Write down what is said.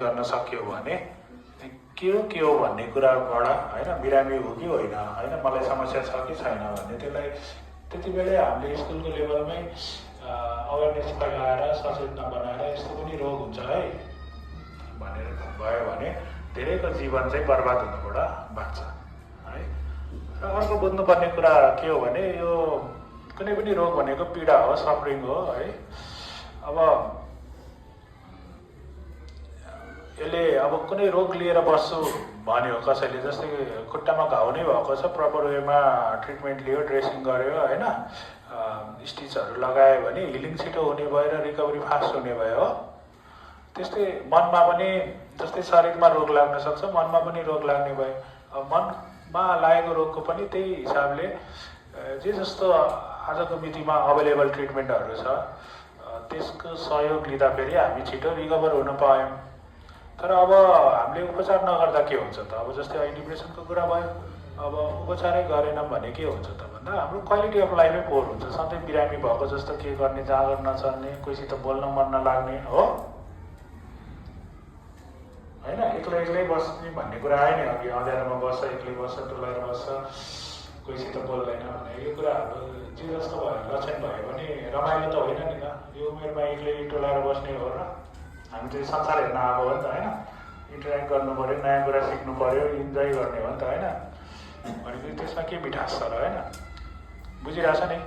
गर्न सक्यो भने के हो भन्ने कुराबाट होइन बिरामी हो कि होइन होइन मलाई समस्या छ कि छैन भन्ने त्यसलाई त्यति बेलै हामीले स्कुलको लेभलमै अवेरनेस लगाएर सचेतना बनाएर यस्तो पनि रोग हुन्छ है भनेर भयो भने धेरैको जीवन चाहिँ बर्बाद हुनबाट बाँच्छ है। र अर्को बुझ्नुपर्ने कुरा के हो भने यो कुनै पनि रोग भनेको पीडा हो, सफरिङ हो है। अब यसले अब कुनै रोग लिएर बस्छु भन्यो कसैले, जस्तै खुट्टामा घाउ नै भएको छ, प्रपर वेमा ट्रिटमेन्ट लियो, ड्रेसिङ गर्यो होइन, स्टिचहरू लगायो भने हिलिङ छिटो हुने भयो र रिकभरी फास्ट हुने भयो हो। त्यस्तै मनमा पनि जस्तै शरीरमा रोग लाग्न सक्छ, मनमा पनि रोग लाग्ने भयो। अब मनमा लागेको रोगको पनि त्यही हिसाबले जे जस्तो आजको मितिमा अभाइलेबल ट्रिटमेन्टहरू छ त्यसको सहयोग लिँदा फेरि हामी छिटो रिकभर हुन पायौँ। तर अब हामीले उपचार नगर्दा के हुन्छ त? अब जस्तै अहिले डिप्रेसनको कुरा भयो, अब उपचारै गरेनौँ भने के हुन्छ त भन्दा हाम्रो क्वालिटी अफ लाइफै पोर हुन्छ। सधैँ बिरामी भएको जस्तो के गर्ने, जाँगर नचल्ने, कोहीसित बोल्न मन नलाग्ने हो होइन, एक्लै बस्ने भन्ने कुरा आयो नि अघि, अँध्यारोमा बस्छ, एक्लै बस्छ, टोलाएर बस्छ, कोहीसित बोल्दैन भने यो कुराहरू जे जस्तो भयो लक्षण भयो भने रमाइलो त होइन नि त। यो उमेरमा एक्लै टोलाएर बस्ने हो र हामी चाहिँ संसार हेर्न आएको हो नि त होइन, इन्टरेक्ट गर्नु पऱ्यो, नयाँ कुरा सिक्नु पऱ्यो, इन्जोय गर्ने हो नि त होइन। भनेपछि त्यसमा के मिठास छ र होइन, बुझिरहेछ नि।